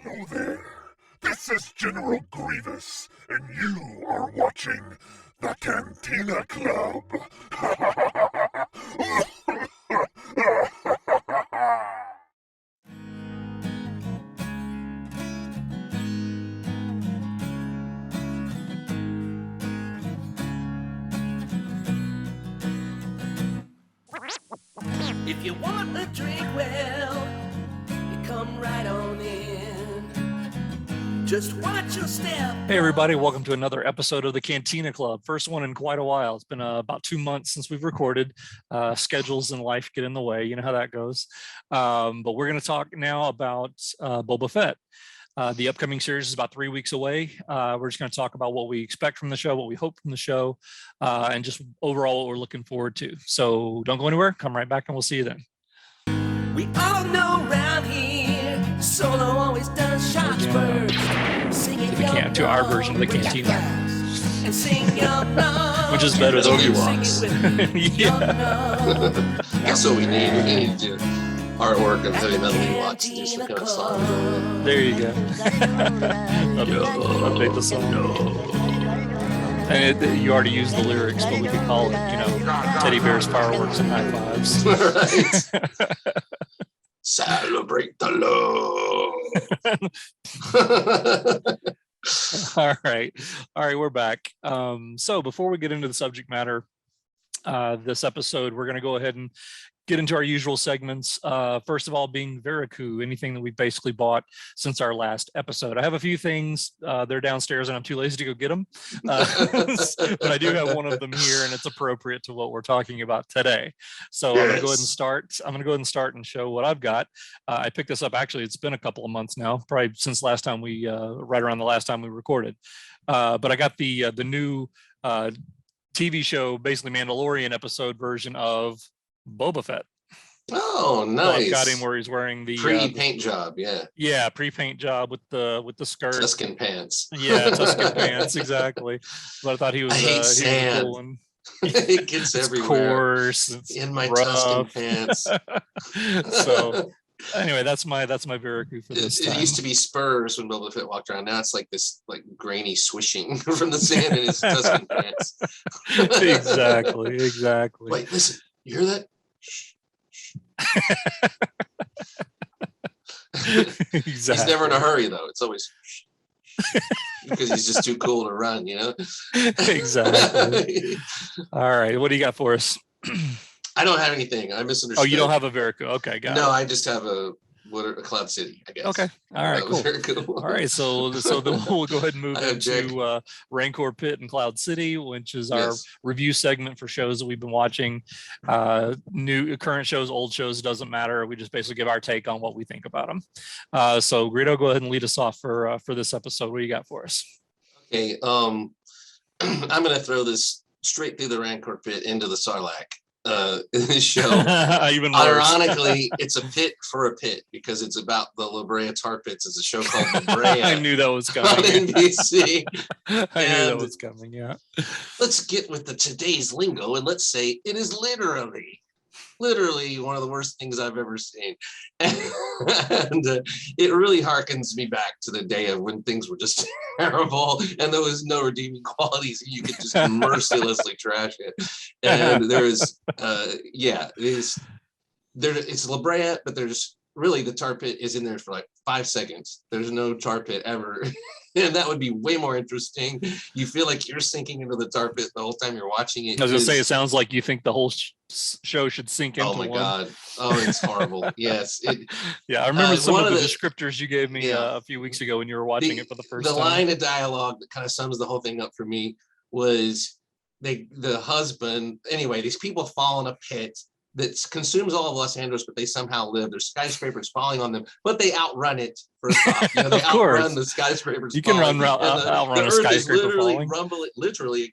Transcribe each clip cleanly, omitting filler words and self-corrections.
Hello there. This is General Grievous, and you are watching the Cantina Club. If you want a drink, well, you come right on in. Just watch your step. Hey everybody, welcome to another episode of the Cantina Club. First one in quite a while. It's been about 2 months since we've recorded. Schedules and life get in the way. You know how that goes. But we're going to talk now about Boba Fett. The upcoming series is about 3 weeks away. We're just going to talk about what we expect from the show, what we hope from the show, and just overall what we're looking forward to. So don't go anywhere. Come right back and we'll see you then. We all know around here, Solo always does shots first. Singing to our version of the Cantina. And sing Which is better than Obi-Wan's. Yeah. That's what we need. We need to do artwork of heavy metal Ewoks to do some kind of song. There you go. Update the song. And you already used the lyrics, but we could call it, teddy bears, fireworks, and high fives. Right. Celebrate the love. All right, we're back. So before we get into the subject matter, this episode, we're going to go ahead and get into our usual segments. First of all, being Veriku, anything that we've basically bought since our last episode. I have a few things. They're downstairs and I'm too lazy to go get them. But I do have one of them here and it's appropriate to what we're talking about today. So I'm going to go ahead and start. I'm going to go ahead and start and show what I've got. I picked this up, actually, it's been a couple of months now, probably since last time we, right around the last time we recorded. But I got the new TV show, basically Mandalorian episode version of Boba Fett. Oh, So nice. I've got him where he's wearing the Pre-paint job, yeah. Yeah, pre-paint job with the skirt. Tuscan pants. Yeah, Tuscan pants, exactly. But I thought he was I hate he was a sand. cool one. It gets It's everywhere. coarse, it's In my rough. Tuscan pants. So anyway, that's my Veriku for this It time. used to be spurs when Boba Fett walked around. Now it's like this grainy swishing from the sand in his Tuscan pants. Exactly. Wait, listen, you hear that? Exactly. He's never in a hurry though. It's always because he's just too cool to run, Exactly. All right, what do you got for us? I don't have anything. I misunderstood. Oh, you don't have a Veriku. Okay, got No, it. I just have a Cloud City, I guess. Okay. All right, cool. Very cool. All right, so then we'll go ahead and move I object. into Rancor Pit and Cloud City, which is our Yes. review segment for shows that we've been watching. New, current shows, old shows, doesn't matter. We just basically give our take on what we think about them. So Greedo, go ahead and lead us off for this episode. What do you got for us? Okay, I'm gonna throw this straight through the Rancor Pit into the Sarlacc. In this show. Even worse. Ironically, it's a pit for a pit because it's about the La Brea tar pits. It's a show called La Brea I knew that was on coming. NBC. I knew that And- was coming. Yeah. Let's get with the today's lingo and let's say it is literally one of the worst things I've ever seen. And it really harkens me back to the day of when things were just terrible and there was no redeeming qualities and you could just mercilessly trash it. And there's it's La Brea, but there's really the tar pit is in there for like 5 seconds. There's no tar pit ever. And that would be way more interesting. You feel like you're sinking into the tar pit the whole time you're watching it. I was gonna say, it sounds like you think the whole show should sink into Oh my one. God. Oh, it's horrible. Yes. Yeah, I remember some one of of the the- descriptors you gave me Yeah. a few weeks ago when you were watching it for the first The time. line of dialogue that kind of sums the whole thing up for me was the husband, anyway, these people fall in a pit that consumes all of Los Angeles, but they somehow live. There's skyscrapers falling on them, but they outrun it first off. They Of course. outrun the skyscrapers. You can falling, outrun and a the earth is skyscraper falling. rumbling Literally.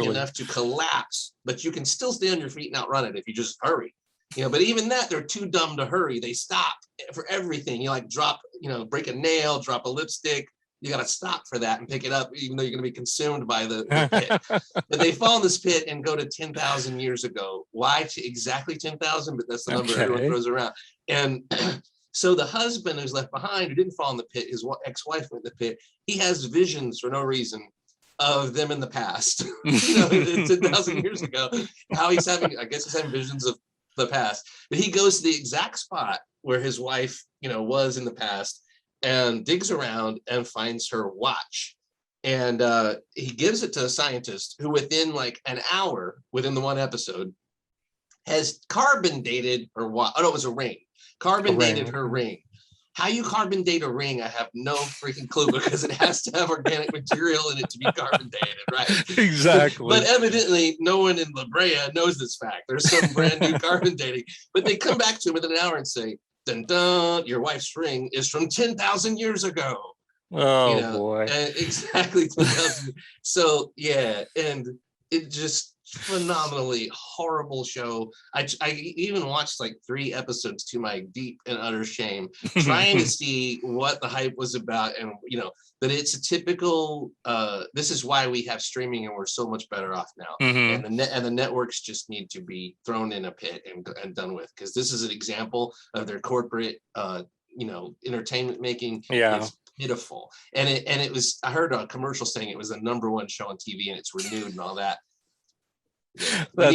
enough to collapse, but you can still stay on your feet and outrun it if you just hurry. But even that, they're too dumb to hurry. They stop for everything. You drop, break a nail, drop a lipstick. You got to stop for that and pick it up, even though you're going to be consumed by the pit. But they fall in this pit and go to 10,000 years ago. Why exactly 10,000? But that's the number everyone Okay. throws around. And So the husband who's left behind, who didn't fall in the pit, his ex-wife went in the pit. He has visions for no reason of them in the past. It's 1,000 years ago. How he's having, I guess he's having visions of the past. But he goes to the exact spot where his wife, was in the past, and digs around and finds her watch. And he gives it to a scientist who, within like an hour, within the one episode, has carbon dated her watch. Oh, no, it was a ring. Carbon dated her ring. How you carbon date a ring, I have no freaking clue, because it has to have organic material in it to be carbon dated, right? Exactly. But evidently, no one in La Brea knows this fact. There's some brand new carbon dating. But they come back to him within an hour and say, dun dun, your wife's ring is from 10,000 years ago. Oh boy. And exactly 10,000. So yeah, and it just phenomenally horrible show. I even watched like 3 episodes to my deep and utter shame, trying to see what the hype was about, and that it's a typical this is why we have streaming and we're so much better off now. And the networks just need to be thrown in a pit and done with, because this is an example of their corporate entertainment making. Is pitiful. And it was, I heard a commercial saying it was the #1 show on TV and it's renewed and all that. But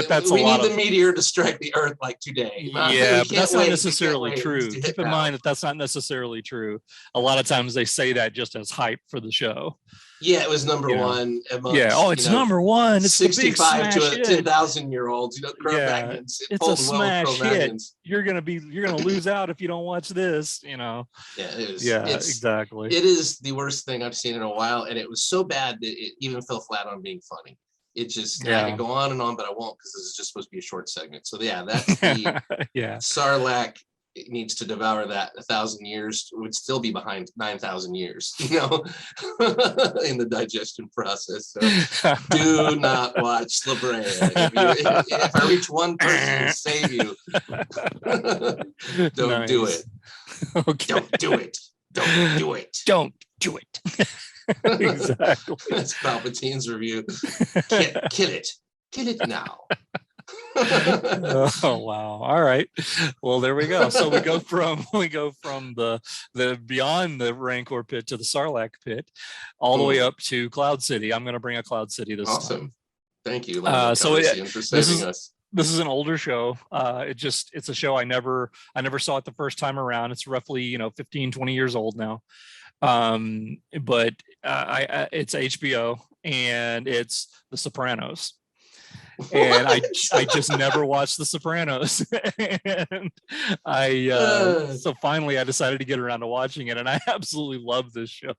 that's we need the meteor to strike the earth like today. But that's not necessarily true. Keep in mind that that's not necessarily true. A lot of times they say that just as hype for the show. Yeah, it was #1 amongst, it's #1. It's 65 to 10,000-year-olds, Cro-Magnons. It's a smash hit. You're gonna lose out if you don't watch this, Yeah, it is. Exactly. It is the worst thing I've seen in a while, and it was so bad that it even fell flat on being funny. It just, I could go on and on, but I won't, because this is just supposed to be a short segment. So yeah, that's the Sarlacc needs to devour that 1,000 years. Would still be behind 9,000 years, in the digestion process. So do not watch La Brea. If I reach one person to save you, don't do it. Okay. Don't do it. Don't do it. Don't do it. Exactly. That's Palpatine's review. Kill it. Kill it now. Oh wow. All right. Well, there we go. So we go from the beyond the Rancor pit to the Sarlacc pit, all the way up to Cloud City. I'm going to bring a Cloud City this time. Thank you. For saving us. This is an older show. It's a show I never saw it the first time around. It's roughly 15, 20 years old now. But it's HBO, and it's The Sopranos. And I just never watched The Sopranos. And so finally I decided to get around to watching it, and I absolutely love this show.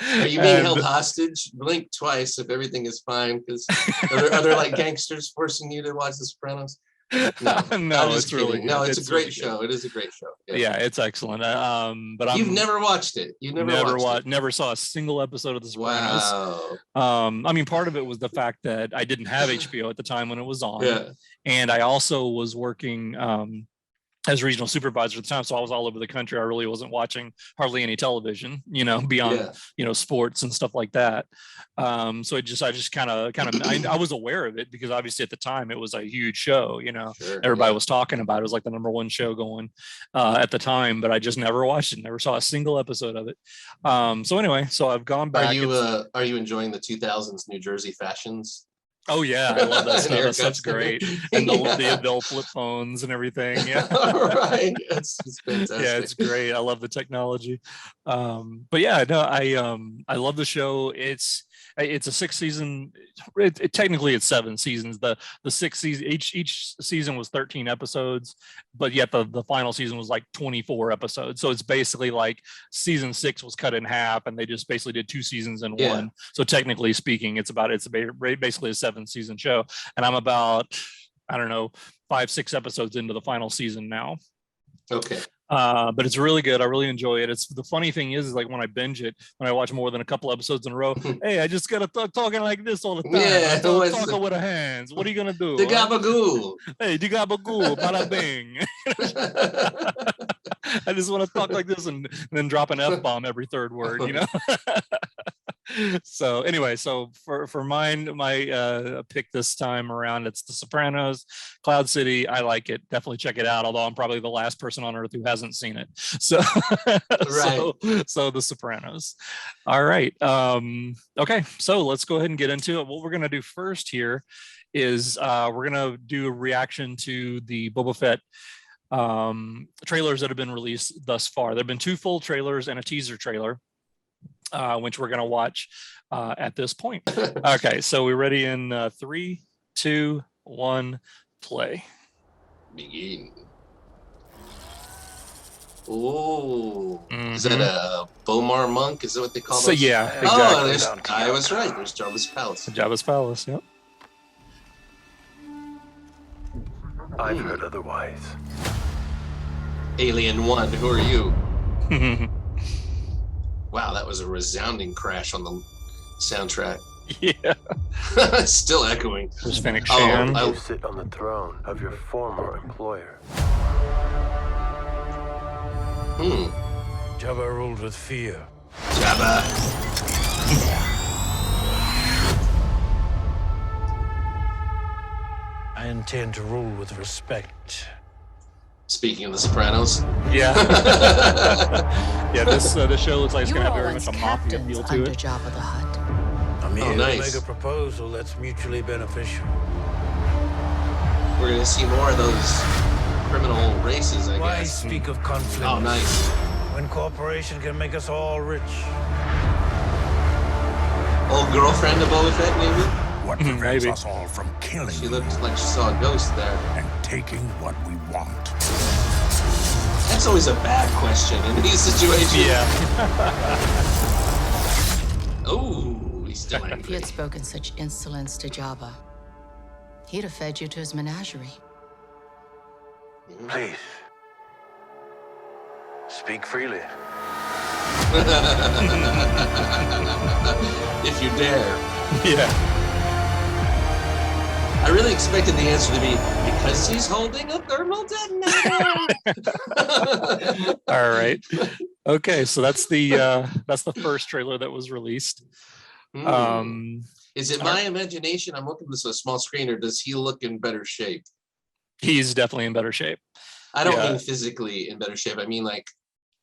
Are you being held hostage? Blink twice if everything is fine, because are there like gangsters forcing you to watch The Sopranos? No, it's really good. It's a great show. It is a great show. Yeah, it's excellent. But you've never watched it. You never saw a single episode of The Sopranos. Wow. Part of it was the fact that I didn't have HBO at the time when it was on, and I also was working as regional supervisor at the time, so I was all over the country. I really wasn't watching hardly any television, beyond sports and stuff like that. So I just kind of I was aware of it because obviously at the time it was a huge show. Everybody was talking about it. It was like the #1 show going at the time, but I just never watched it. Never saw a single episode of it. So anyway, so I've gone back. Are you enjoying the 2000s New Jersey fashions? Oh yeah, I love that stuff. That stuff's great. And they'll flip phones and everything. Yeah. Right. It's fantastic. Yeah, it's great. I love the technology. But yeah, no, I love the show. It's a 6-season. Technically, it's 7 seasons. The 6 season, each season was 13 episodes, but yet the final season was like 24 episodes. So it's basically like season 6 was cut in half, and they just basically did 2 seasons in one. So technically speaking, it's basically a 7-season show, and I'm about 5-6 episodes into the final season now. Okay. But it's really good. I really enjoy it. It's the funny thing is like when I binge it, when I watch more than a couple episodes in a row, hey, I just gotta talking like this all the time. Yeah, talking with the hands. What are you gonna do? The gabagoo. Hey, the gabagoo, bada bing. I just want to talk like this and then drop an F-bomb every third word, So anyway, so for mine, my pick this time around, it's The Sopranos, Cloud City. I like it. Definitely check it out. Although I'm probably the last person on earth who hasn't seen it. So Right. so The Sopranos. All right. Okay. So let's go ahead and get into it. What we're gonna do first here is we're gonna do a reaction to the Boba Fett trailers that have been released thus far. There have been 2 full trailers and a teaser trailer, which we're going to watch at this point. Okay, so we're ready in 3, 2, 1, play. Begin. Oh, is that a Bomar monk? Is that what they call So those? yeah, Oh, exactly. I was right. There's Jabba's palace. Jabba's palace. Yep. I've heard otherwise. Alien 1, who are you? Wow, that was a resounding crash on the soundtrack. Yeah. Still echoing. There's Fennec Oh, Shan. You sit on the throne of your former employer. Jabba ruled with fear. Jabba. I intend to rule with respect. Speaking of The Sopranos. Yeah. Yeah, this show looks like it's You going to were have very once much a mafia captains feel to under it. Jabba the Hutt. I'm here nice. to make a proposal that's mutually beneficial. We're going to see more of those criminal races, I Why guess. speak of conflict Oh, nice. when cooperation can make us all rich? Old girlfriend of Boba Fett, maybe? What prevents Maybe. us all from killing She you looked like she saw a ghost there. and taking what we want? That's always a bad question in these situations. Yeah. Oh, he's still If you angry. had spoken such insolence to Jabba, he'd have fed you to his menagerie. Please. Speak freely. If you dare. Yeah. I really expected the answer to be because he's holding a thermal detonator. All right. Okay, so that's the first trailer that was released. Is it my imagination? I'm looking at this on a small screen, or does he look in better shape? He's definitely in better shape. I don't Yeah. mean physically in better shape. I mean like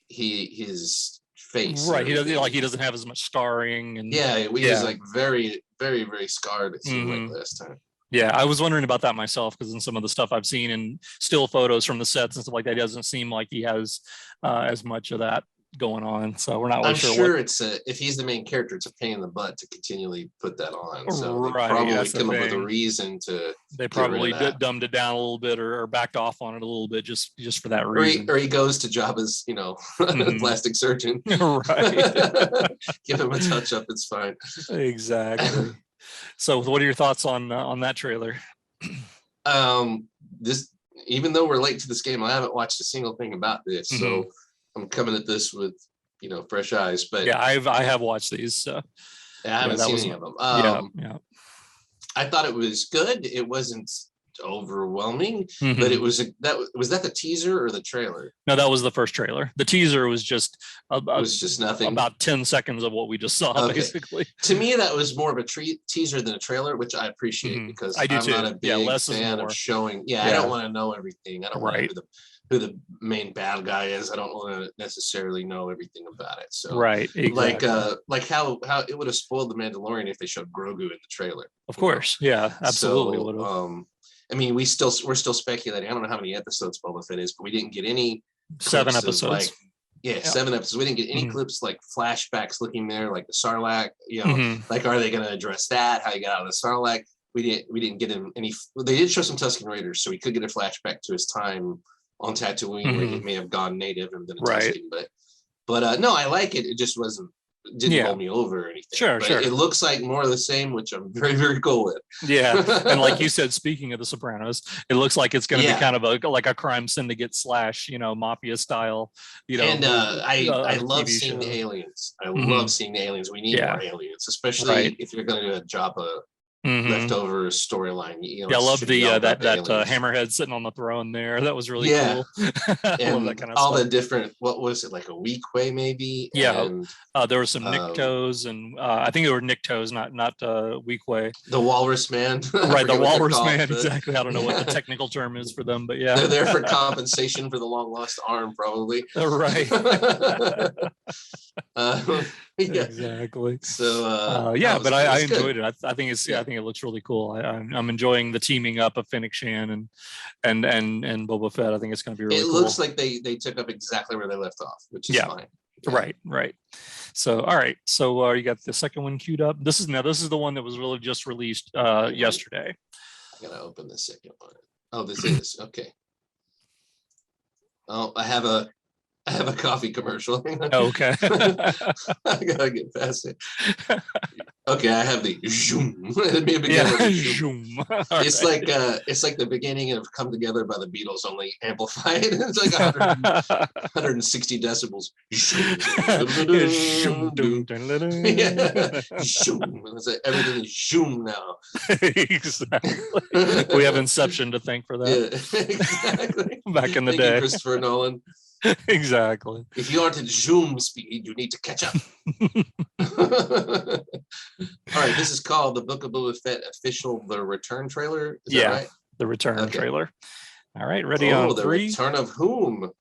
his face. Right. He everything. doesn't have as much scarring and Yeah, he was Yeah. like very, very, very scarred. It seemed like last time. Yeah, I was wondering about that myself because in some of the stuff I've seen and still photos from the sets and stuff like that, it doesn't seem like he has as much of that going on. So we're not really I'm sure. sure it's if he's the main character, it's a pain in the butt to continually put that on. So they Right, probably that's the come up with a thing. reason to. They get rid of probably that. dumbed it down a little bit or backed off on it a little bit just for that Or reason. he goes to Jabba's, Mhm. plastic surgeon. Right. Give him a touch up. It's fine. Exactly. So, what are your thoughts on that trailer? This, even though we're late to this game, I haven't watched a single thing about this, so I'm coming at this with fresh eyes. But Yeah, I have watched these. So. I haven't that seen was- any of them. Yeah. I thought it was good. It wasn't overwhelming, Mhm. but it was was that the teaser or the trailer? No, that was the first trailer. The teaser was just It was just nothing. about 10 seconds of what we just saw, Okay. basically. To me, that was more of a teaser than a trailer, which I appreciate Mhm. because I do I'm too. not a Yeah, big less is fan more. of showing. Yeah, I Yeah. don't want to know everything. I don't want to Right. know who the main bad guy is. I don't want to necessarily know everything about it. So, Right. Exactly. like how it would have spoiled the Mandalorian if they showed Grogu in the trailer. Of course. Yeah, absolutely. So, would have. I mean, we're still speculating. I don't know how many episodes Boba Fett is, but we didn't get any 7 clips of, episodes. Yeah, 7 episodes. We didn't get any Mhm. clips like flashbacks looking there, like the Sarlacc. Mhm. Like, are they going to address that? How he got out of the Sarlacc? We didn't get him any. They did show some Tusken Raiders, so we could get a flashback to his time on Tatooine where he may have gone native and been a Right. Tusken. But no, I like it. It just didn't Yeah. roll me over or anything. Sure, But sure. It looks like more of the same, which I'm very, very cool with. Yeah. And like you said, speaking of The Sopranos, it looks like it's going to Yeah. be kind of like a crime syndicate / mafia style, And I love TV seeing the show. aliens. I Mhm. love seeing the aliens. We need Yeah. more aliens, especially Right. if you're going to do a Jabba leftover storyline. You know, Yeah, I love should be the all that about the aliens. hammerhead sitting on the throne there. That was really Yeah. cool. I love And that kind of all stuff. the different, what was it, like a weak way maybe? Yeah, And there were some Niktos, and I think they were Niktos, not weak way. the Walrus Man. I Right, the forget what they're walrus called, man. but- Exactly. I don't know what the technical term is for them, but yeah, They're there for compensation for the long lost arm, probably. right. Yeah. Exactly. So yeah, no, but I it's good. enjoyed it. I think it's I think it looks really cool. I'm enjoying the teaming up of Fennec Shan and Boba Fett. I think it's going to be really It cool. looks like they took up exactly where they left off, which is Yeah. fine. Right. So all right. So you got the second one queued up. This is the one that was really just released yesterday. I gotta open the second one. Oh, this is okay. Oh, I have a coffee commercial. Okay. I gotta get past it. Okay, I have the zoom. It'd be a beginning Yeah. of the zoom. Zoom. It's like the beginning of Come Together by the Beatles, only amplified. It's like 160 decibels. Yeah. Zoom. It's like everything is zoom now. Exactly. We have Inception to thank for that. Yeah, exactly. Back in the Thank you, day. Christopher Nolan. Exactly. If you aren't at zoom speed, you need to catch up. All right, this is called the Book of Boba Fett official The Return trailer. Is that right? The return Okay. trailer. All right, ready on the 3. return of whom?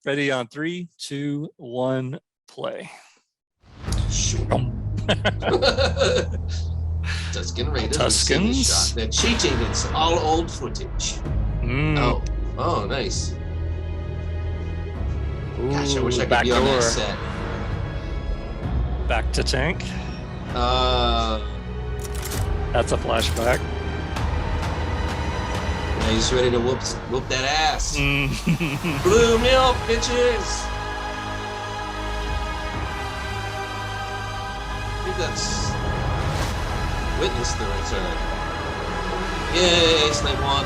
Ready on 3, 2, 1, play. Tusken Raiders. Tuskens. They're cheating. It's all old footage. Mm. Oh, nice. Gosh, I wish I could back be on door. that set. Back to tank. That's a flashback. Now he's ready to whoop that ass. Mm. Blue milk, bitches. I think that's Witness the Return. Yay, Slave One.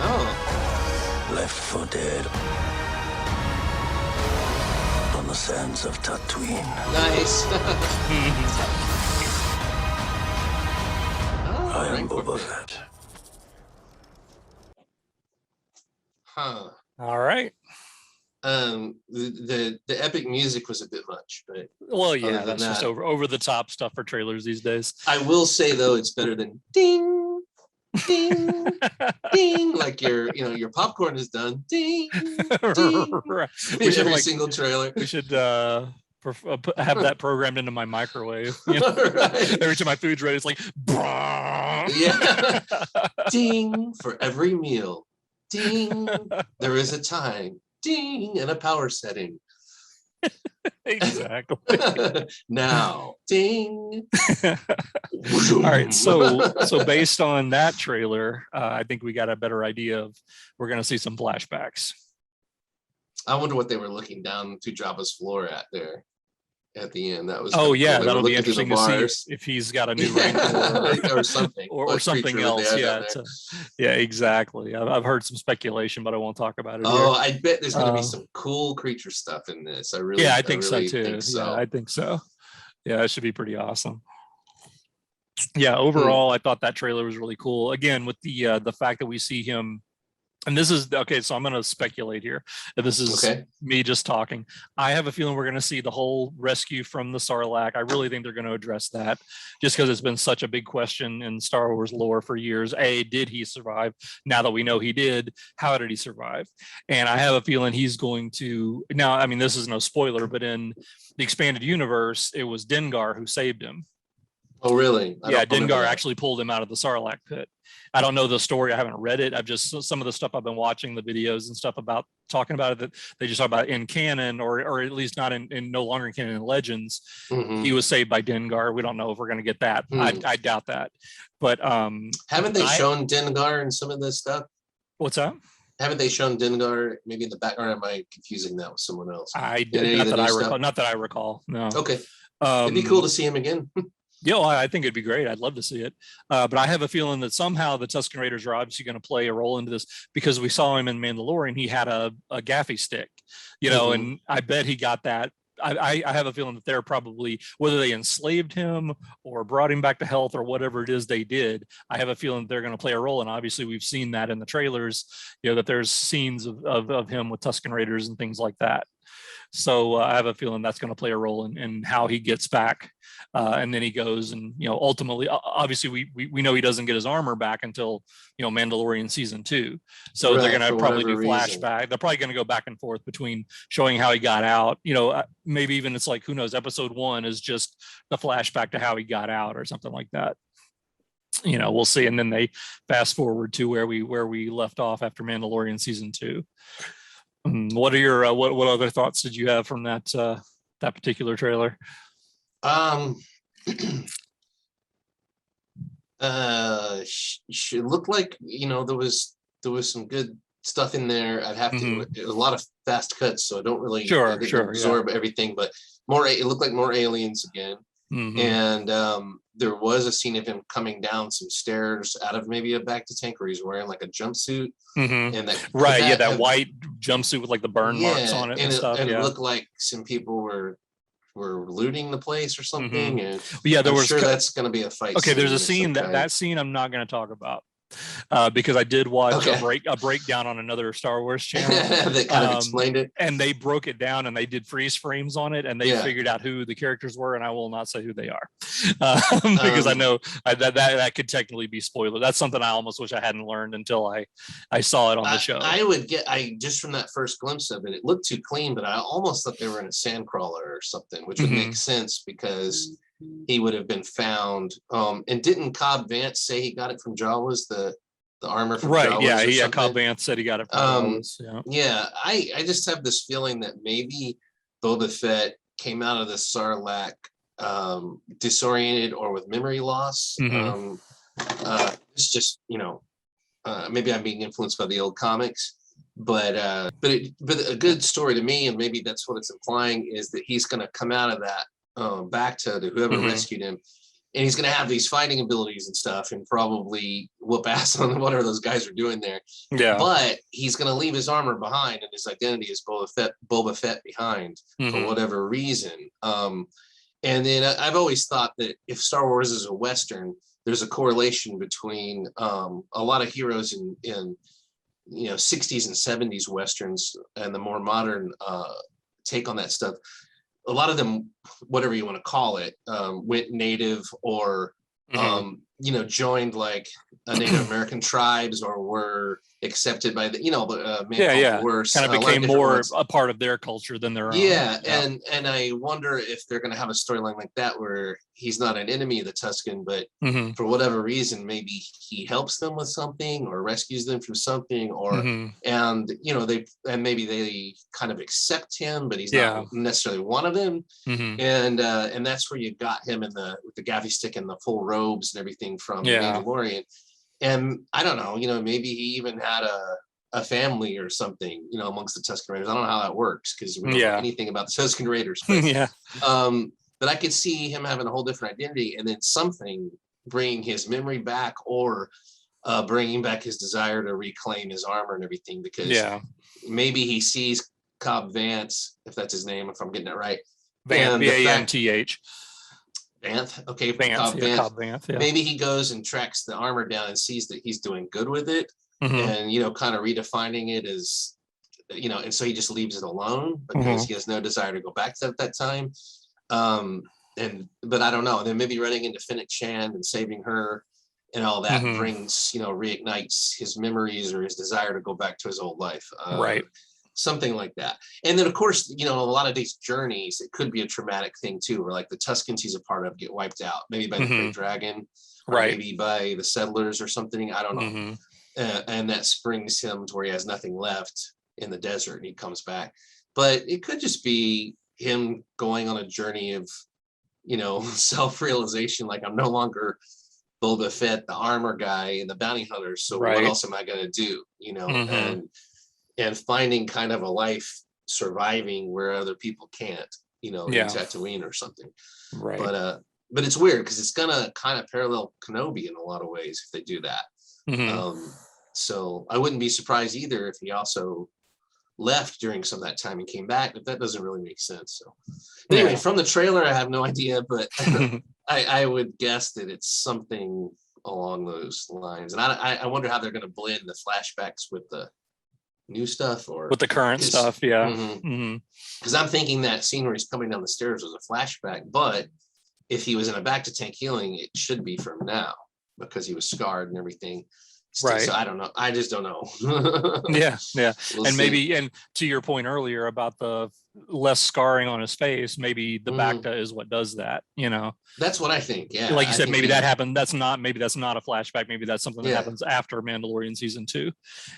Oh, Left for dead. On the sands of Tatooine. nice. Oh, I am rank Boba for- Fett. Huh. All right. The epic music was a bit much, but Well, Other yeah, than that's just that- over the top stuff for trailers these days. I will say though it's better than ding, ding, ding. Like your popcorn is done. Ding, ding. Right. In every single trailer. We should have that programmed into my microwave. You know? Right. Every time my food's ready, it's like, Yeah. Ding for every meal. Ding. There is a time. Ding and a power setting. Exactly. Now. Ding. All right, so based on that trailer, I think we got a better idea of we're going to see some flashbacks. I wonder what they were looking down to Jabba's floor at there at the end. That was Oh kinda yeah, cool. They were that'll be looking through the interesting to bars. see if he's got a new rank or something. or What something creature would they else. have Yeah, down there? yeah, exactly. I've heard some speculation, but I won't talk about it. Oh, Here. I bet there's going to be Uh, some cool creature stuff in this. I really, Yeah, I think really so too. think so. Yeah, I think so. Yeah, it should be pretty awesome. Yeah, overall, I thought that trailer was really cool. Again, with the fact that we see him, and this is okay. So I'm going to speculate here. This is Okay. me just talking. I have a feeling we're going to see the whole rescue from the Sarlacc. I really think they're going to address that, just because it's been such a big question in Star Wars lore for years. Did he survive? Now that we know he did, how did he survive? And I have a feeling he's going to. Now, I mean, this is no spoiler, but in the expanded universe, it was Dengar who saved him. Oh, really? I Yeah, don't remember Dengar that. actually pulled him out of the Sarlacc pit. I don't know the story. I haven't read it. I've just some of the stuff I've been watching, the videos and stuff about talking about it, that they just talk about in canon, or at least not in no longer in canon in Legends. Mhm. He was saved by Dengar. We don't know if we're going to get that. I doubt that. But Haven't they shown Dengar in some of this stuff? what's that? Haven't they shown Dengar maybe in the background? Am I confusing that with someone else? I any did of not the that I new recall. stuff? Not that I recall. No. Okay. It'd be cool to see him again. Yeah, well, I think it'd be great. I'd love to see it. But I have a feeling that somehow the Tusken Raiders are obviously going to play a role into this because we saw him in Mandalorian. He had a gaffy stick, and I bet he got that. I have a feeling that they're probably, whether they enslaved him or brought him back to health or whatever it is they did, I have a feeling that they're going to play a role. And obviously we've seen that in the trailers, that there's scenes of him with Tusken Raiders and things like that. So I have a feeling that's going to play a role in how he gets back. And then he goes and, ultimately, obviously we know he doesn't get his armor back until, Mandalorian season 2. So Right, they're going to probably do reason. flashback. They're probably going to go back and forth between showing how he got out, maybe even it's like, who knows, episode 1 is just the flashback to how he got out or something like that. We'll see. And then they fast forward to where we left off after Mandalorian season 2. What are your what other thoughts did you have from that particular trailer? It looked like there was some good stuff in there. I'd have to. It was a lot of fast cuts, so I don't really absorb everything. But it looked like more aliens again. And there was a scene of him coming down some stairs out of maybe a back to tank where he's wearing like a jumpsuit, and that white jumpsuit with like the burn marks on it and stuff. And it looked like some people were looting the place or something. And I'm sure that's going to be a fight. Okay, there's a scene that scene I'm not going to talk about. Because I did watch a breakdown on another Star Wars channel that kind of explained it, and they broke it down and they did freeze frames on it, and they figured out who the characters were, and I will not say who they are because I know that could technically be spoiler. That's something I almost wish I hadn't learned until I saw it on the show. I just from that first glimpse of it, it looked too clean, but I almost thought they were in a sandcrawler or something, which would make sense because he would have been found. And didn't Cobb Vanth say he got it from Jawas, the armor from Jawas? Yeah. Cobb Vanth said he got it from Jawas. I just have this feeling that maybe Boba Fett came out of the Sarlacc disoriented or with memory loss. It's just maybe I'm being influenced by the old comics, but a good story to me, and maybe that's what it's implying, is that he's going to come out of that back to whoever rescued him, and he's going to have these fighting abilities and stuff, and probably whoop ass on whatever those guys are doing there. But he's going to leave his armor behind, and his identity is Boba Fett behind for whatever reason. And then I've always thought that if Star Wars is a Western, there's a correlation between a lot of heroes in 60s and 70s Westerns and the more modern take on that stuff. A lot of them, whatever you want to call it, went native or, joined like Native American tribes or were accepted by the, kind of became more a part of their culture than their own. And I wonder if they're going to have a storyline like that where he's not an enemy of the Tusken, but for whatever reason, maybe he helps them with something or rescues them from something, or and maybe they kind of accept him, but he's not necessarily one of them. And that's where you got him with the gaffy stick and the full robes and everything from Mandalorian. And I don't know, maybe he even had a family or something, amongst the Tusken Raiders. I don't know how that works because we don't know anything about the Tusken Raiders. But, but I could see him having a whole different identity, and then something bringing his memory back, or bringing back his desire to reclaim his armor and everything. Because maybe he sees Cobb Vanth, if that's his name, if I'm getting it right. Vanth. Vanth. Okay. Cobb Vanth, yeah. Maybe he goes and tracks the armor down and sees that he's doing good with it, and kind of redefining it as, and so he just leaves it alone because he has no desire to go back to that time. But I don't know. And then maybe running into Fennec Shand and saving her and all that brings, reignites his memories or his desire to go back to his old life. Something like that. And then of course, a lot of these journeys, it could be a traumatic thing too, where like the Tuskens he's a part of get wiped out, maybe by the Great Dragon, or maybe by the settlers or something. I don't know. And that springs him to where he has nothing left in the desert and he comes back. But it could just be him going on a journey of, self-realization, like I'm no longer Boba Fett, the armor guy and the bounty hunter. So what else am I going to do? And finding kind of a life surviving where other people can't, in Tatooine or something. But but it's weird because it's gonna kind of parallel Kenobi in a lot of ways if they do that. Mhm. So I wouldn't be surprised either if he also left during some of that time and came back, but that doesn't really make sense. So anyway, Yeah. from the trailer, I have no idea, but I would guess that it's something along those lines. And I wonder how they're going to blend the flashbacks with the new stuff or With the current stuff, yeah. Mhm. Because I'm thinking that scene where he's coming down the stairs was a flashback, but if he was in a back to tank healing, it should be from now because he was scarred and everything. Right. So I don't know. I just don't know. Yeah. We'll And see. maybe, and to your point earlier about the less scarring on his face, maybe the Bacta is what does that, you know. That's what I think. Yeah. Like you I said, think maybe that happened. Maybe that's not a flashback. Maybe that's something that Yeah. happens after Mandalorian season 2.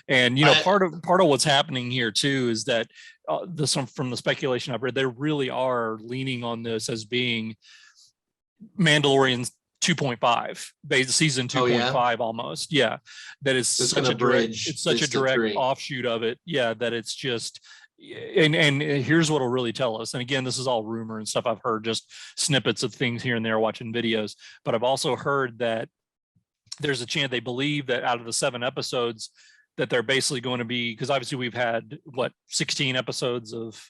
And you know, part of what's happening here too is that from the speculation I've read, they really are leaning on this as being Mandalorian's 2.5, season 2.5 almost. Yeah, that is such a direct. It's such a direct offshoot of it. Yeah, that it's just. And here's what'll really tell us. And again, this is all rumor and stuff I've heard, just snippets of things here and there watching videos. But I've also heard that there's a chance they believe that out of the 7 episodes that they're basically going to be, because obviously we've had 16 episodes of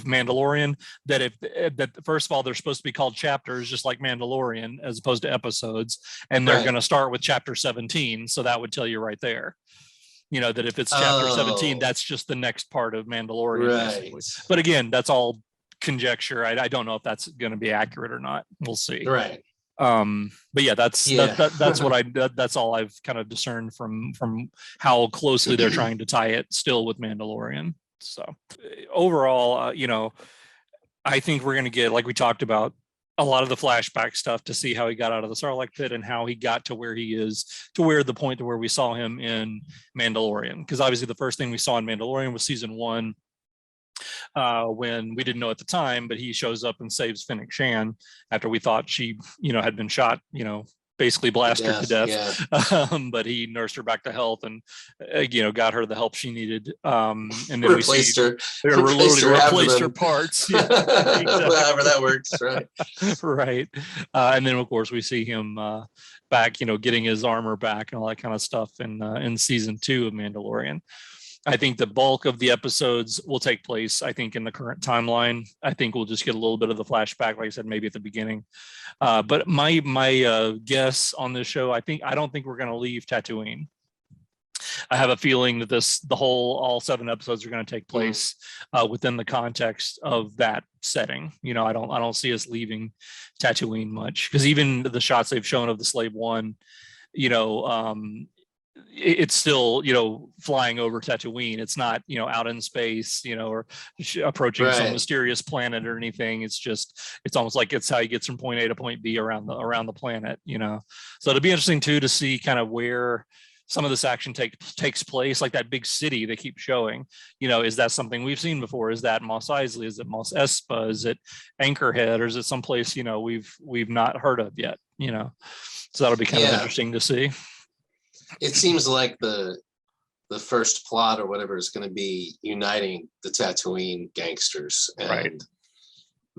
Mandalorian, that first of all they're supposed to be called chapters just like Mandalorian as opposed to episodes, and they're going to start with chapter 17, so that would tell you right there, you know, that if it's chapter 17, that's just the next part of Mandalorian basically. But again, that's all conjecture. I don't know if that's going to be accurate or not. We'll see. Right. But yeah, that's what that's all I've kind of discerned from how closely they're trying to tie it still with Mandalorian. So overall, you know, I think we're going to get, like we talked about, a lot of the flashback stuff to see how he got out of the Sarlacc pit and how he got to where he is, to where the point to where we saw him in Mandalorian. Because obviously the first thing we saw in Mandalorian was season 1, when we didn't know at the time, but he shows up and saves Fennec Shan after we thought she, you know, had been shot, you know, basically blasted to death. Yeah. But he nursed her back to health and, you know, got her the help she needed. And then replaced her parts. Yeah, exactly. However that works, right? Right. And then of course we see him back, you know, getting his armor back and all that kind of stuff in season 2 of Mandalorian. I think the bulk of the episodes will take place, I think, in the current timeline. I think we'll just get a little bit of the flashback, like I said, maybe at the beginning. But my guess on this show, I don't think we're going to leave Tatooine. I have a feeling that all 7 episodes are going to take place within the context of that setting. You know, I don't see us leaving Tatooine much, because even the shots they've shown of the Slave One, you know, it's still, you know, flying over Tatooine. It's not, you know, out in space, you know, or approaching some mysterious planet or anything. It's just, it's almost like it's how he gets from point A to point B around the planet, you know. So it'll be interesting too to see kind of where some of this action takes place, like that big city they keep showing. You know, is that something we've seen before? Is that Mos Eisley? Is it Mos Espa? Is it Anchorhead? Or is it someplace, you know, we've not heard of yet? You know, so that'll be kind of interesting to see. It seems like the first plot or whatever is going to be uniting the Tatooine gangsters, and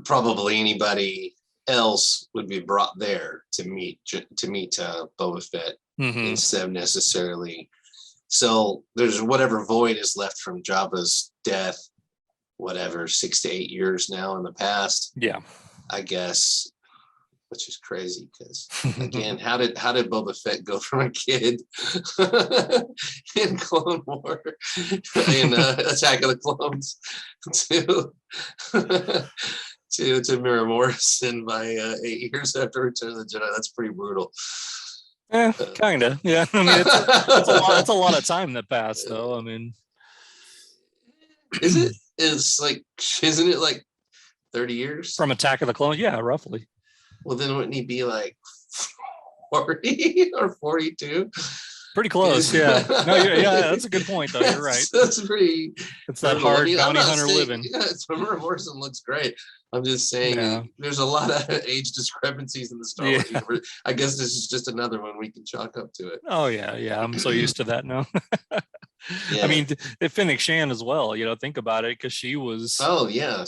probably anybody else would be brought there to meet Boba Fett instead of necessarily. So there's whatever void is left from Jabba's death, whatever 6 to 8 years now in the past. Yeah, I guess. Which is crazy because, again, how did Boba Fett go from a kid in Clone War in Attack of the Clones to Mira Morrison by 8 years after Return of the Jedi? That's pretty brutal. Yeah, kind of. Yeah, I mean, it's a lot of time that passed, though. I mean, isn't it like 30 years from Attack of the Clones? Yeah, roughly. Well, then wouldn't he be like 40 or 42? Pretty close, yeah. No, yeah, that's a good point, though. You're right. That's pretty. It's that hard bounty hunter living. Yeah, Mira Morrison looks great. I'm just saying, there's a lot of age discrepancies in the Star Wars universe. I guess this is just another one we can chalk up to it. Oh yeah, I'm so used to that now. I mean, Fennec Shan as well. Think about it, because she was. Oh yeah,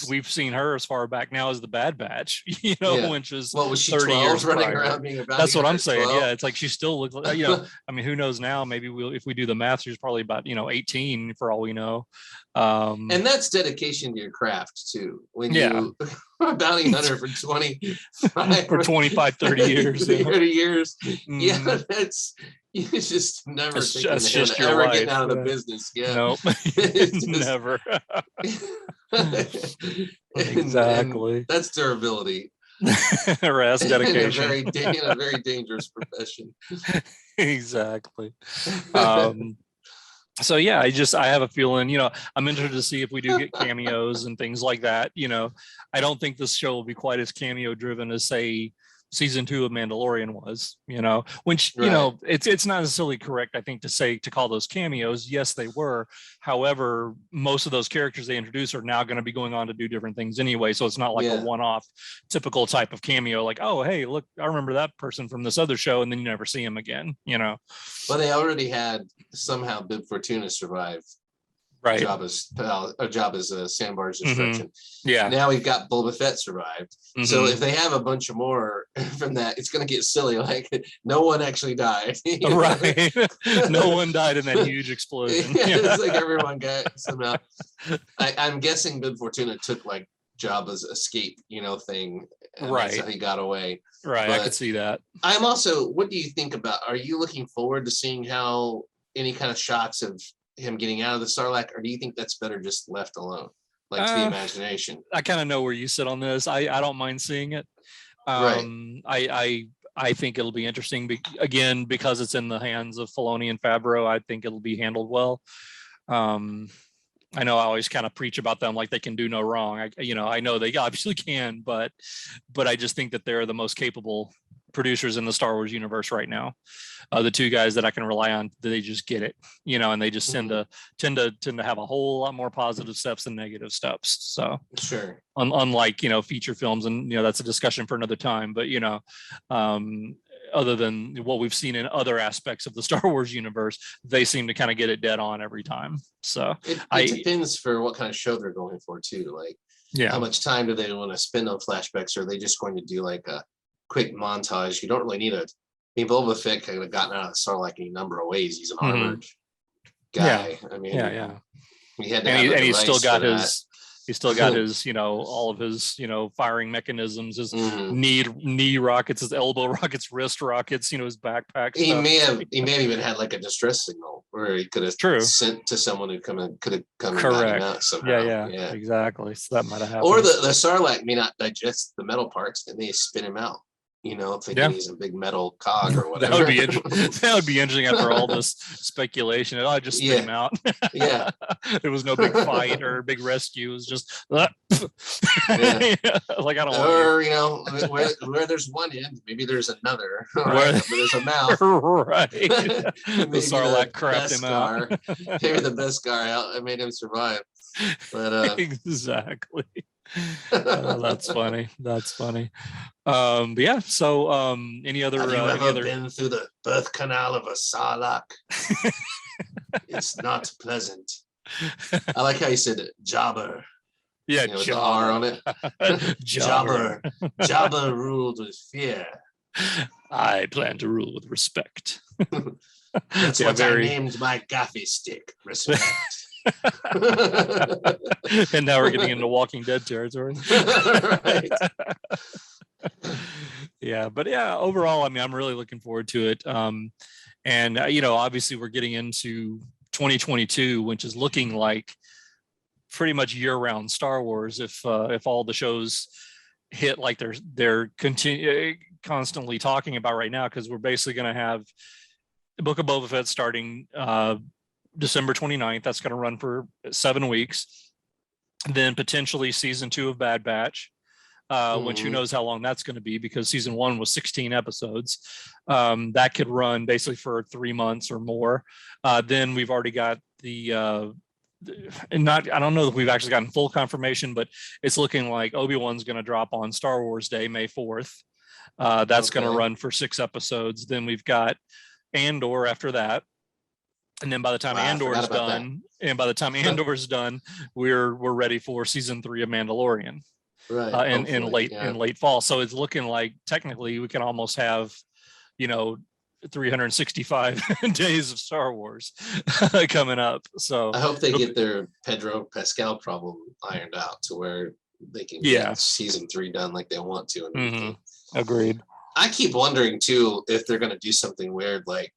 we've seen her as far back now as the Bad Batch. Which was what was she 30 years running prior. around being about? That's what I'm saying. 12? Yeah, it's like she still looks. I mean, who knows now? Maybe if we do the math, she's probably about 18 for all we know. And that's dedication to your craft too. When you a bounty hunter for 25, 30 years. 30 years. Yeah, that's. You just never think that's just your ever life. Getting out of the business. Yeah. Nope. Never. Exactly. And that's durability. Or that's dedication. In a very dangerous profession. Exactly. So yeah, I have a feeling, I'm interested to see if we do get cameos and things like that. I don't think this show will be quite as cameo driven as, say, season 2 of Mandalorian was, which, right. It's not necessarily correct, I think, to call those cameos. Yes, they were. However, most of those characters they introduce are now going to be going on to do different things anyway. So it's not like a one-off typical type of cameo, like, oh, hey, look, I remember that person from this other show, and then you never see him again, Well, they already had somehow Bib Fortuna survive. Right. Jabba's Sandbar's destruction. Yeah. Now we've got Boba Fett survived. Mm-hmm. So if they have a bunch of more from that, it's going to get silly. Like, no one actually died. Right. No one died in that huge explosion. It's like everyone got somehow. I'm guessing Bib Fortuna took like Jabba's escape, thing. Right. That's how he got away. Right. But I could see that. I'm also, what do you think about, are you looking forward to seeing how any kind of shots of him getting out of the Sarlacc, or do you think that's better just left alone, like to the imagination? I kind of know where you sit on this. I don't mind seeing it. Right. I think it'll be interesting again, because it's in the hands of Filoni and Favreau. I think it'll be handled well. I know I always kind of preach about them like they can do no wrong. I know they obviously can, but I just think that they're the most capable producers in the Star Wars universe right now. The two guys that I can rely on, they just get it, and they just tend to have a whole lot more positive steps than negative steps. So sure, unlike feature films, and that's a discussion for another time. But other than what we've seen in other aspects of the Star Wars universe, they seem to kind of get it dead on every time. So it depends for what kind of show they're going for too. Like, how much time do they want to spend on flashbacks? Or are they just going to do like a quick montage? You don't really need Boba Fett could have gotten out of the Sarlacc any number of ways. He's an armored guy. Yeah. I mean, he had to he's still got his all of his firing mechanisms, his knee rockets, his elbow rockets, wrist rockets, his backpack. He may have even had like a distress signal where he could have sent to someone who could have come and got him out somehow. Yeah, exactly. So that might have happened. Or the Sarlacc may not digest the metal parts, and they spin him out. Thinking he's a big metal cog or whatever. That would be interesting after all this speculation. I just spit him out. There was no big fight or big rescue. It was just like, I don't know. Where there's one end, maybe there's another. Where there's a mouth. Right. The Sarlacc crapped him out. Maybe the Beskar out made him survive. But exactly. That's funny. But yeah. So, any other? Have you ever been through the birth canal of a Sarlacc? It's not pleasant. I like how you said it, Jabber. Yeah, with the R on it. Jabber. Jabber ruled with fear. I plan to rule with respect. That's what I named my gaffy stick. Respect. And now we're getting into Walking Dead territory. Right. But overall, I'm really looking forward to it. And obviously we're getting into 2022, which is looking like pretty much year-round Star Wars if all the shows hit like they're constantly talking about right now, because we're basically going to have the Book of Boba Fett starting December 29th. That's going to run for 7 weeks. Then potentially season 2 of Bad Batch, which who knows how long that's going to be, because season 1 was 16 episodes. That could run basically for 3 months or more. Then we've already got I don't know if we've actually gotten full confirmation, but it's looking like Obi-Wan's going to drop on Star Wars Day, May 4th. That's going to run for 6 episodes. Then we've got Andor after that. And then by the time Wow, I forgot Andor's about that. done, and by the time Andor's done, we're ready for season 3 of Mandalorian Right. in hopefully, late fall. So it's looking like technically we can almost have, 365 days of Star Wars coming up. So I hope they get their Pedro Pascal problem ironed out to where they can Yeah. get season 3 done like they want to and everything. Agreed. I keep wondering too if they're going to do something weird, like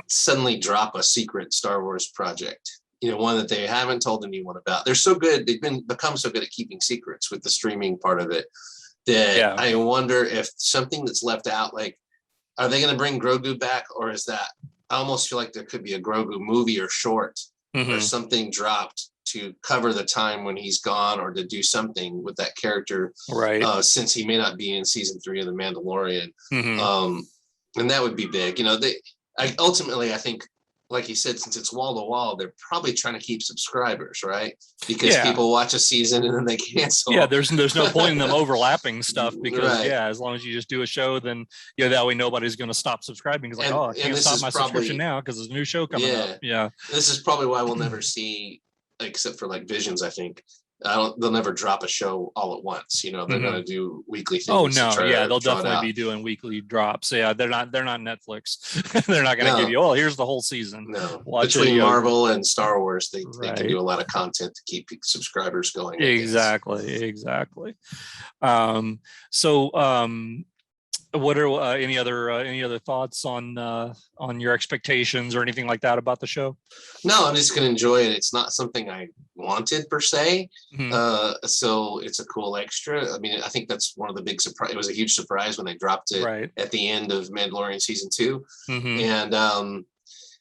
suddenly drop a secret Star Wars project. One that they haven't told anyone about. They're so good; they've become so good at keeping secrets with the streaming part of it that I wonder if something that's left out, like, are they going to bring Grogu back, or is that? I almost feel like there could be a Grogu movie or short or something dropped to cover the time when he's gone, or to do something with that character, Right. Since he may not be in season 3 of The Mandalorian. Mhm. And that would be big. Ultimately, I think, like you said, since it's wall to wall, they're probably trying to keep subscribers, right? Because Yeah. people watch a season and then they cancel. Yeah, there's no point in them overlapping stuff because Right. as long as you just do a show, then that way nobody's going to stop subscribing. It's like, I can't this stop is my subscription now because there's a new show coming up. Yeah. This is probably why we'll never see, except for like Visions, I think. They'll never drop a show all at once. They're going to do weekly things. Oh no, they'll definitely be doing weekly drops. Yeah, they're not Netflix. They're not going to give you, here's the whole season. No, Watch between it, Marvel and Star Wars, they can Right. do a lot of content to keep subscribers going. I guess. Exactly. What are any other thoughts on your expectations or anything like that about the show? No, I'm just going to enjoy it. It's not something I wanted per se. Mhm. So it's a cool extra. I mean, I think that's one of the big surprise. It was a huge surprise when they dropped it Right. at the end of Mandalorian season 2. Mhm. And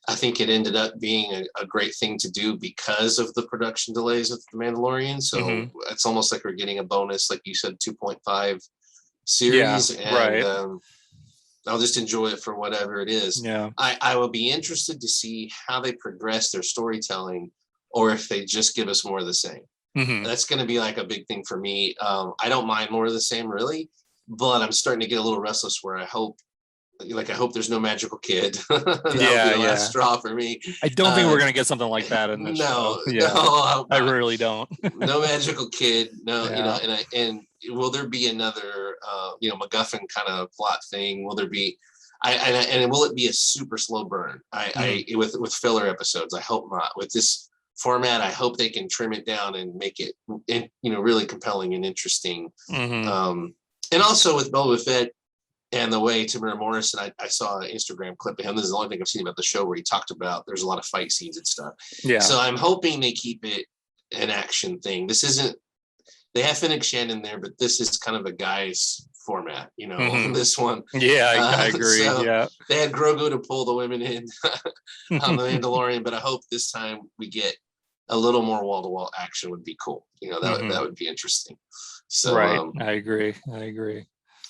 I think it ended up being a great thing to do because of the production delays of The Mandalorian. So Mhm. it's almost like we're getting a bonus, like you said, 2.5 Yeah, series. And right. I'll just enjoy it for whatever it is. Yeah. I will be interested to see how they progress their storytelling, or if they just give us more of the same. Mhm. That's going to be like a big thing for me. I don't mind more of the same, really, but I'm starting to get a little restless where I hope there's no magical kid. That would be the last straw for me. I don't think we're going to get something like that in this show. Yeah, no, I really don't. No magical kid. No, Yeah. and will there be another, MacGuffin kind of plot thing? Will there be, and will it be a super slow burn? With filler episodes? I hope not. With this format, I hope they can trim it down and make it, really compelling and interesting. Mhm. And also with Boba Fett and the way Tamara Morrison, I saw an Instagram clip of him. This is the only thing I've seen about the show where he talked about there's a lot of fight scenes and stuff. Yeah. So I'm hoping they keep it an action thing. This isn't, they have Fennec Shan in there, but this is kind of a guy's format, Mhm. this one. Yeah, I agree. So Yeah. They had Grogu to pull the women in on The Mandalorian, but I hope this time we get a little more wall-to-wall action. Would be cool. That would be interesting. So Right. I agree.